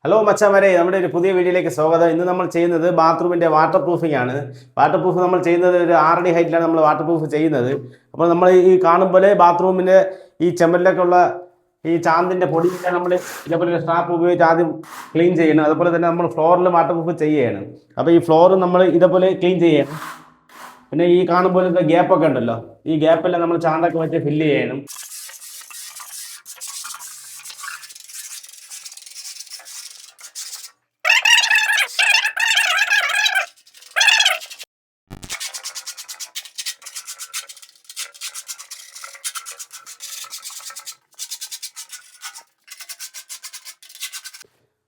Hello മച്ചാമാരെ, നമ്മുടെ ഒരു പുതിയ വീഡിയോയിലേക്ക് സ്വാഗതം. ഇന്ന് നമ്മൾ ചെയ്യുന്നത് ബാത്റൂമിൻ്റെ വാട്ടർ പ്രൂഫിംഗ് ആണ്. വാട്ടർ പ്രൂഫ് നമ്മൾ ചെയ്യുന്നത് ഒരു 6 അടി ഹൈറ്റിലാണ് നമ്മൾ വാട്ടർ പ്രൂഫ് ചെയ്യുന്നത്. അപ്പോൾ നമ്മൾ ഈ കാണുമ്പോൾ ബാത്റൂമിൻ്റെ ഈ ചെമ്മലിലൊക്കെ ഉള്ള ഈ ചാന്തിൻ്റെ പൊടിയൊക്കെ നമ്മൾ ഇതേപോലെ ഒരു സ്ട്രാപ്പ് ഉപയോഗിച്ച് ആദ്യം ക്ലീൻ ചെയ്യണം. അതുപോലെ തന്നെ നമ്മൾ ഫ്ലോറിൽ വാട്ടർ പ്രൂഫ് ചെയ്യുകയാണ്. അപ്പോൾ ഈ ഫ്ലോർ നമ്മൾ ഇതേപോലെ ക്ലീൻ ചെയ്യണം. പിന്നെ ഈ കാണുമ്പോഴത്തെ ഗ്യാപ്പൊക്കെ ഉണ്ടല്ലോ, ഈ ഗ്യാപ്പെല്ലാം നമ്മൾ ചാന്തൊക്കെ വെച്ച് ഫില്ല് ചെയ്യണം.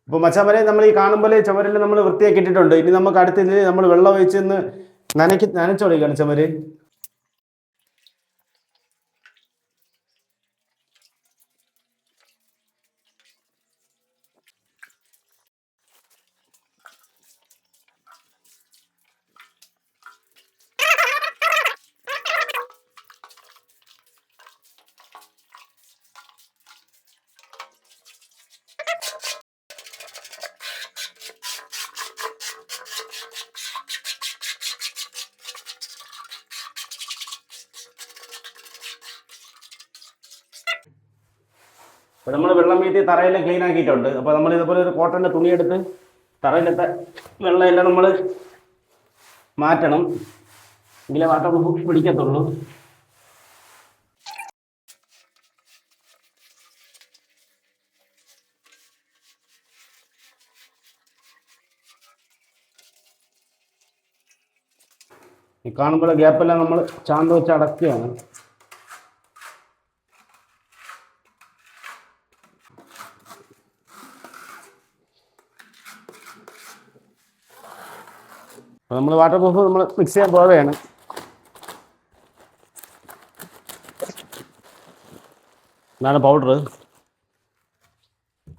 അപ്പോൾ മച്ചാമരെ, നമ്മൾ ഈ കാണുമ്പോൾ ചുമരിൽ നമ്മൾ വൃത്തിയാക്കി ഇട്ടിട്ടുണ്ട്. ഇനി നമുക്ക് അടുത്ത് നമ്മൾ വെള്ളം ഒഴിച്ച് നനച്ചോളിക്കാണ് ചുമര്. അപ്പോൾ നമ്മൾ വെള്ളം വീട്ടി തറയെല്ലാം ക്ലീൻ ആക്കിയിട്ടുണ്ട്. അപ്പോൾ നമ്മൾ ഇതുപോലെ ഒരു കോട്ടൻ്റെ തുണിയെടുത്ത് തറയിലത്തെ വെള്ളമെല്ലാം നമ്മൾ മാറ്റണം, എങ്കിലേ വാട്ടർ പ്രൂഫ് പിടിക്കത്തുള്ളൂ. ഈ കാണുമ്പോൾ ഗ്യാപ്പെല്ലാം നമ്മൾ ചാന്ത വെച്ച് അടക്കുകയാണ്. അപ്പോൾ നമ്മൾ വാട്ടർ പ്രൂഫ് നമ്മൾ മിക്സ് ചെയ്യാൻ പോവുകയാണ്. ഇതാണ് പൗഡർ,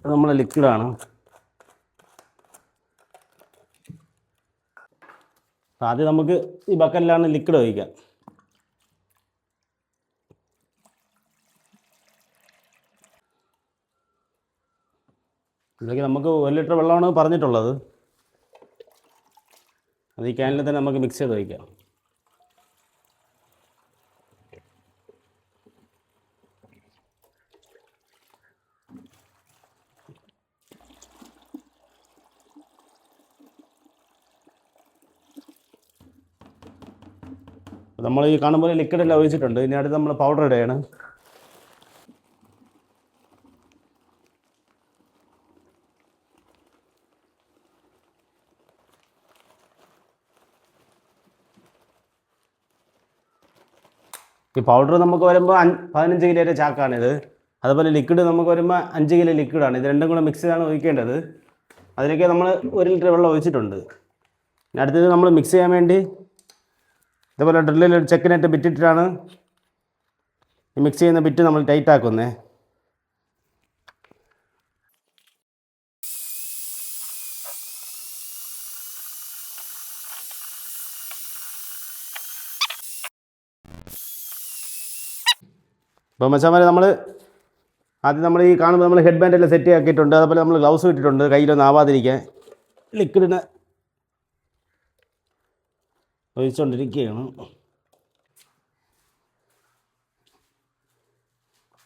അത് നമ്മൾ ലിക്വിഡാണ്. ആദ്യം നമുക്ക് ഈ ബക്കറ്റിലാണ് ലിക്വിഡ് ഒഴിക്കാം. ഇതിലേക്ക് നമുക്ക് 1 ലിറ്റർ വെള്ളമാണ് പറഞ്ഞിട്ടുള്ളത്. അത് ഈ ക്യാനിൽ തന്നെ നമുക്ക് മിക്സ് ചെയ്ത് വയ്ക്കാം. നമ്മൾ ഈ കാണുമ്പോൾ ലിക്വിഡ് എല്ലാം ഒഴിച്ചിട്ടുണ്ട്. ഇനി അടുത്ത് നമ്മൾ പൗഡർ ഇടുകയാണ്. ഈ പൗഡർ നമുക്ക് വരുമ്പോൾ 15 കിലോയുടെ ചാക്കാണിത്. അതുപോലെ ലിക്വിഡ് നമുക്ക് വരുമ്പോൾ 5 കിലോ ലിക്വിഡാണ്. ഇത് രണ്ടും കൂടെ മിക്സ് ചെയ്താണ് ഒഴിക്കേണ്ടത്. അതിലേക്ക് നമ്മൾ 1 ലിറ്റർ വെള്ളം ഒഴിച്ചിട്ടുണ്ട്. അടുത്തത് നമ്മൾ മിക്സ് ചെയ്യാൻ വേണ്ടി ഇതുപോലെ ഡ്രില്ലിൽ ഒരു ചെക്കിനായിട്ട് ബിറ്റിട്ടിട്ടാണ് ഈ മിക്സ് ചെയ്യുന്ന ബിറ്റ് നമ്മൾ ടൈറ്റ് ആക്കുന്നത്. അപ്പോൾ മച്ചാമാരെ, ആദ്യം നമ്മൾ ഈ കാണുമ്പോൾ നമ്മൾ ഹെഡ് ബാൻഡെല്ലാം സെറ്റ് ആക്കിയിട്ടുണ്ട്. അതുപോലെ നമ്മൾ ഗ്ലൗസ് ഇട്ടിട്ടുണ്ട് കയ്യിലൊന്നും ആവാതിരിക്കാൻ. ലിക്വിഡിന് ഒഴിച്ചുകൊണ്ടിരിക്കുകയാണ്.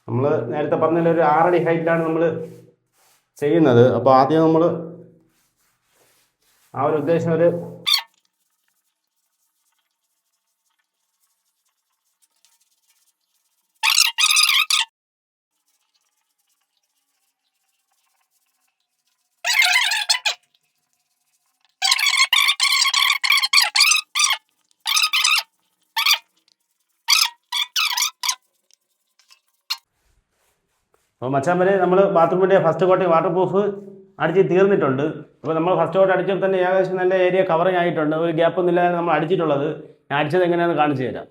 നമ്മൾ നേരത്തെ പറഞ്ഞ ഒരു 6 അടി ഹൈറ്റിലാണ് നമ്മൾ ചെയ്യുന്നത്. അപ്പോൾ ആദ്യം നമ്മൾ ആ ഒരു ഉദ്ദേശം ഒരു അപ്പോൾ മച്ചാമ്പരെ, നമ്മൾ ബാത്റൂമിൻ്റെ ഫസ്റ്റ് കോട്ടിങ് വാട്ടർ പ്രൂഫ് അടിച്ച് തീർന്നിട്ടുണ്ട്. അപ്പോൾ നമ്മൾ ഫസ്റ്റ് കോട്ട് അടിച്ചപ്പോൾ തന്നെ ഏകദേശം നല്ല ഏരിയ കവറിങ് ആയിട്ടുണ്ട്. ഒരു ഗ്യാപ്പൊന്നും ഇല്ലാതെ നമ്മൾ അടിച്ചിട്ടുള്ളത്. ഞാൻ അടിച്ചത് എങ്ങനെയാണെന്ന് കാണിച്ചു തരാം.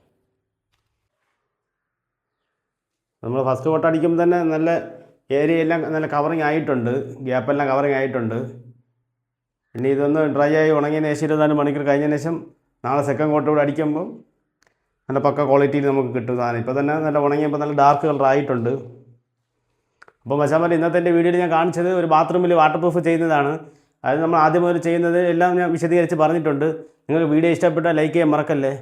നമ്മൾ ഫസ്റ്റ് കോട്ട് അടിക്കുമ്പോൾ തന്നെ നല്ല ഏരിയ എല്ലാം നല്ല കവറിങ് ആയിട്ടുണ്ട്, ഗ്യാപ്പെല്ലാം കവറിങ് ആയിട്ടുണ്ട്. പിന്നെ ഇതൊന്ന് ഡ്രൈ ആയി ഉണങ്ങിയതിന് ശേഷം 24 മണിക്കൂർ കഴിഞ്ഞതിന് ശേഷം നാളെ സെക്കൻഡ് കോട്ട് കൂടെ അടിക്കുമ്പോൾ നല്ല പക്ക ക്വാളിറ്റിയിൽ നമുക്ക് കിട്ടുന്നതാണ്. ഇപ്പോൾ തന്നെ നല്ല ഉണങ്ങിയപ്പോൾ നല്ല ഡാർക്ക് കളർ ആയിട്ടുണ്ട്. അപ്പോൾ മച്ചാമാരെ ഇന്നത്തെ എൻ്റെ വീഡിയോയിൽ ഞാൻ കാണിച്ചത് ഒരു ബാത്റൂമിൽ വാട്ടർ പ്രൂഫ് ചെയ്യുന്നതാണ്. അത് നമ്മൾ ആദ്യം മുതൽ ചെയ്യുന്നത് എല്ലാം ഞാൻ വിശദീകരിച്ച് പറഞ്ഞിട്ടുണ്ട്. നിങ്ങൾക്ക് വീഡിയോ ഇഷ്ടപ്പെട്ടാൽ ലൈക്ക് ചെയ്യാൻ മറക്കല്ലേ.